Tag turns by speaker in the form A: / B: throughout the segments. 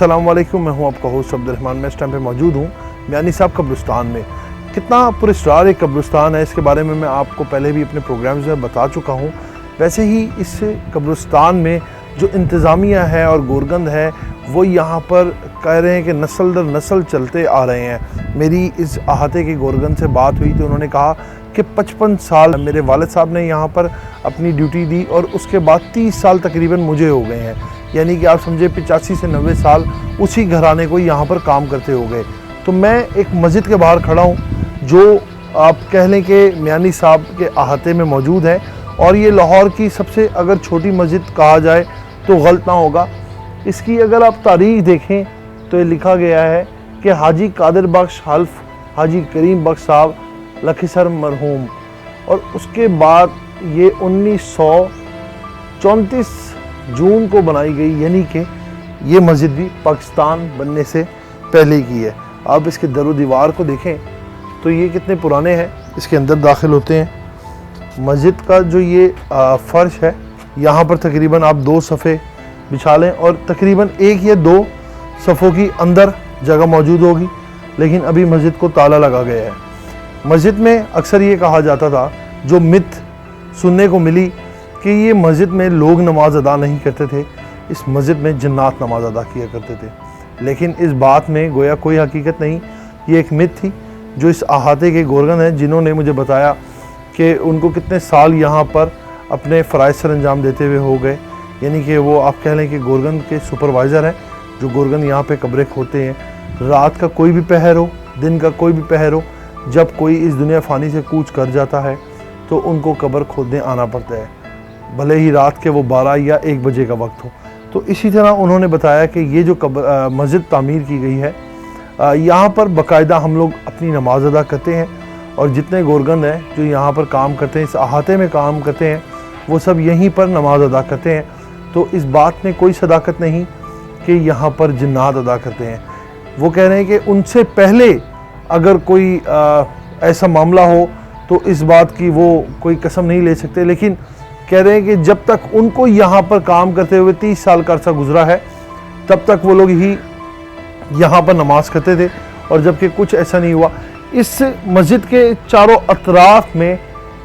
A: अस्सलाम वालेकुम, मैं हूं आपका होस्ट अब्दुर्रहमान। मैं इस टाइम पे मौजूद हूं मियानी साहब कब्रिस्तान में। कितना पुरस्कार एक कब्रिस्तान है, इसके बारे में मैं आपको पहले भी अपने प्रोग्राम्स में बता चुका हूं। वैसे ही इस कब्रिस्तान में जो इंतज़ामिया है और गोरगंद है वो यहाँ पर कह रहे हैं कि नस्ल दर नस्ल चलते आ रहे हैं। मेरी इस अहाते के गोरगंद से बात हुई तो उन्होंने कहा कि 55 साल मेरे वालिद साहब ने यहाँ पर अपनी ड्यूटी दी और उसके बाद 30 साल तकरीबन मुझे हो गए हैं। यानी कि आप समझे 85 से 90 साल उसी घराने को यहाँ पर काम करते हो गए। तो मैं एक मस्जिद के बाहर खड़ा हूँ जो आप कह लें कि मियानी साहब के अहाते में मौजूद है, और ये लाहौर की सबसे अगर छोटी मस्जिद कहा जाए तो गलत ना होगा। इसकी अगर आप तारीख़ देखें तो ये लिखा गया है कि हाजी कादिर बख्श हल्फ हाजी करीम बख्श साहब लखीसर मरहूम, और उसके बाद ये 1934 जून को बनाई गई, यानी कि ये मस्जिद भी पाकिस्तान बनने से पहले की है। आप इसके दरो दीवार को देखें तो ये कितने पुराने हैं। इसके अंदर दाखिल होते हैं। मस्जिद का जो ये फ़र्श है, यहाँ पर तकरीबन आप 2 सफ़े बिछा लें और तकरीबन 1 या 2 सफ़ों की अंदर जगह मौजूद होगी, लेकिन अभी मस्जिद को ताला लगा गया है। मस्जिद में अक्सर ये कहा जाता था, जो मिथ सुनने को मिली, कि ये मस्जिद में लोग नमाज अदा नहीं करते थे, इस मस्जिद में जन्नात नमाज अदा किया करते थे। लेकिन इस बात में गोया कोई हकीकत नहीं, ये एक मिथ थी जो इस अहाते के गोरगन हैं जिन्होंने मुझे बताया कि उनको कितने साल यहाँ पर अपने फ़राइज़ सर अंजाम देते हुए हो गए। यानी कि वो आप कह लें कि गोरगन के सुपरवाइज़र हैं, जो गोरगन यहाँ पे कब्रें खोदते हैं। रात का कोई भी पहर हो, दिन का कोई भी पहर हो, जब कोई इस दुनिया फ़ानी से कूच कर जाता है तो उनको कब्र खोदने आना पड़ता है, भले ही रात के वो 12 या 1 बजे का वक्त हो। तो इसी तरह उन्होंने बताया कि ये जो मस्जिद तामीर की गई है, यहाँ पर बाकायदा हम लोग अपनी नमाज अदा करते हैं, और जितने गोरगंद हैं जो यहाँ पर काम करते हैं, इस अहाते में काम करते हैं, वो सब यहीं पर नमाज अदा करते हैं। तो इस बात में कोई सदाकत नहीं कि यहाँ पर जिन्नात अदा करते हैं। वो कह रहे हैं कि उनसे पहले अगर कोई ऐसा मामला हो तो इस बात की वो कोई कसम नहीं ले सकते, लेकिन कह रहे हैं कि जब तक उनको यहाँ पर काम करते हुए 30 साल का अर्सा गुजरा है, तब तक वो लोग ही यहाँ पर नमाज करते थे, और जबकि कुछ ऐसा नहीं हुआ। इस मस्जिद के चारों अतराफ में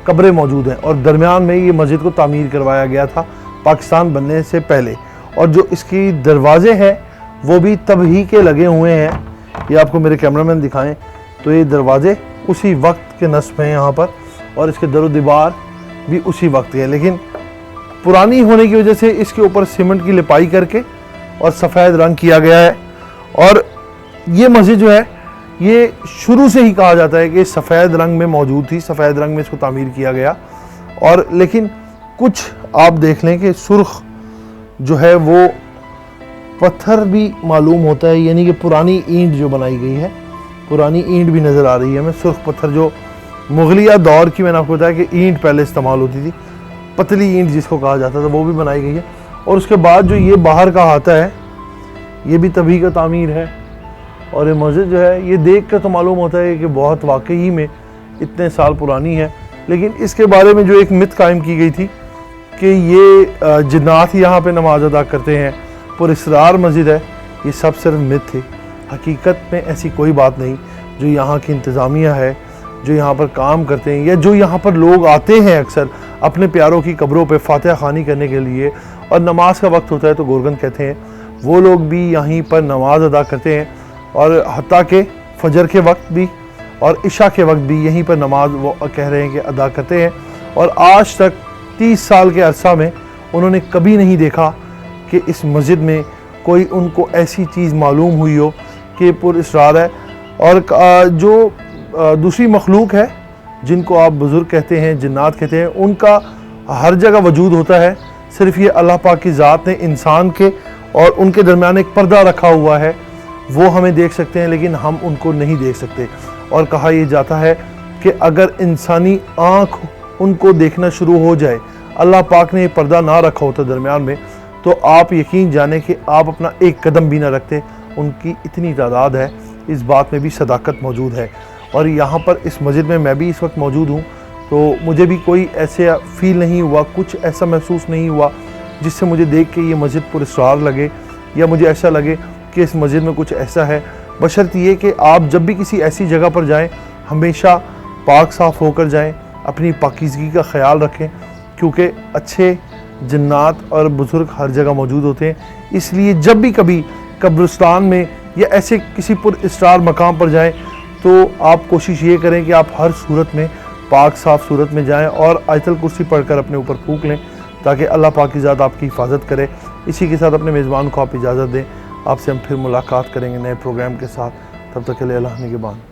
A: कब्रें मौजूद हैं, और दरमियान में ये मस्जिद को तामीर करवाया गया था पाकिस्तान बनने से पहले। और जो इसकी दरवाजे हैं वो भी तभी के लगे हुए हैं। ये आपको मेरे कैमरामैन दिखाएं तो ये दरवाजे उसी वक्त के नस्ब हैं यहाँ पर, और इसके दरो दीवार भी उसी वक्त के हैं, लेकिन पुरानी होने की वजह से इसके ऊपर सीमेंट की लिपाई करके और सफ़ेद रंग किया गया है। और ये मस्जिद जो है ये शुरू से ही कहा जाता है कि सफ़ेद रंग में मौजूद थी, सफ़ेद रंग में इसको तामीर किया गया। और लेकिन कुछ आप देख लें कि सुर्ख जो है वो पत्थर भी मालूम होता है, यानी कि पुरानी ईंट जो बनाई गई है, पुरानी ईंट भी नज़र आ रही है हमें। सुर्ख पत्थर जो मुगलिया दौर की, मैंने आपको बताया कि ईंट पहले इस्तेमाल होती थी, पतली ईंट जिसको कहा जाता था, वो भी बनाई गई है। और उसके बाद जो ये बाहर का आता है, ये भी तभी का तामीर है। और ये मस्जिद जो है ये देख कर तो मालूम होता है कि बहुत वाकई में इतने साल पुरानी है। लेकिन इसके बारे में जो एक मिथ कायम की गई थी कि ये जिन्नात यहाँ पे नमाज अदा करते हैं, पुरस्कार मस्जिद है, ये सब सिर्फ मिथ थी। हकीकत में ऐसी कोई बात नहीं। जो यहाँ की इंतज़ामिया है, जो यहाँ पर काम करते हैं, या जो यहाँ पर लोग आते हैं अक्सर अपने प्यारों की कब्रों पे फातिहा खानी करने के लिए, और नमाज का वक्त होता है तो गोरगंद कहते हैं, वो लोग भी यहीं पर नमाज अदा करते हैं। और हत्ता के फजर के वक्त भी और इशा के वक्त भी यहीं पर नमाज वो कह रहे हैं कि अदा करते हैं। और आज तक 30 साल के अरसा में उन्होंने कभी नहीं देखा कि इस मस्जिद में कोई उनको ऐसी चीज़ मालूम हुई हो कि पुरअसरार है। और जो दूसरी मखलूक है जिनको आप बुज़ुर्ग कहते हैं, जिन्नात कहते हैं, उनका हर जगह वजूद होता है। सिर्फ ये अल्लाह पाक की ज़ात ने इंसान के और उनके दरमियान एक पर्दा रखा हुआ है, वो हमें देख सकते हैं लेकिन हम उनको नहीं देख सकते। और कहा यह जाता है कि अगर इंसानी आँख उनको देखना शुरू हो जाए, अल्लाह पाक ने ये पर्दा ना रखा होता दरमियान में, तो आप यकीन जाने कि आप अपना एक कदम भी ना रखते। उनकी इतनी तादाद है, इस बात में भी सदाकत मौजूद है। और यहाँ पर इस मस्जिद में मैं भी इस वक्त मौजूद हूँ, तो मुझे भी कोई ऐसे फ़ील नहीं हुआ, कुछ ऐसा महसूस नहीं हुआ जिससे मुझे देख के ये मस्जिद पुरस्कार लगे, या मुझे ऐसा लगे कि इस मस्जिद में कुछ ऐसा है, बशर्ते ये कि आप जब भी किसी ऐसी जगह पर जाएं हमेशा पाक साफ़ होकर जाएं, अपनी पाकीज़गी का ख्याल रखें, क्योंकि अच्छे जन्नात और बुज़ुर्ग हर जगह मौजूद होते हैं। इसलिए जब भी कभी कब्रिस्तान में या ऐसे किसी पुरअसरार मकाम पर जाएं तो आप कोशिश ये करें कि आप हर सूरत में पाक साफ़ सूरत में जाएं और आयतल कुर्सी पढ़कर अपने ऊपर फूंक लें, ताकि अल्लाह पाक की ज़ात आपकी हिफाजत करे। इसी के साथ अपने मेज़बान को आप इजाज़त दें। आपसे हम फिर मुलाकात करेंगे नए प्रोग्राम के साथ। तब तक के लिए अल्लाह निगहबान।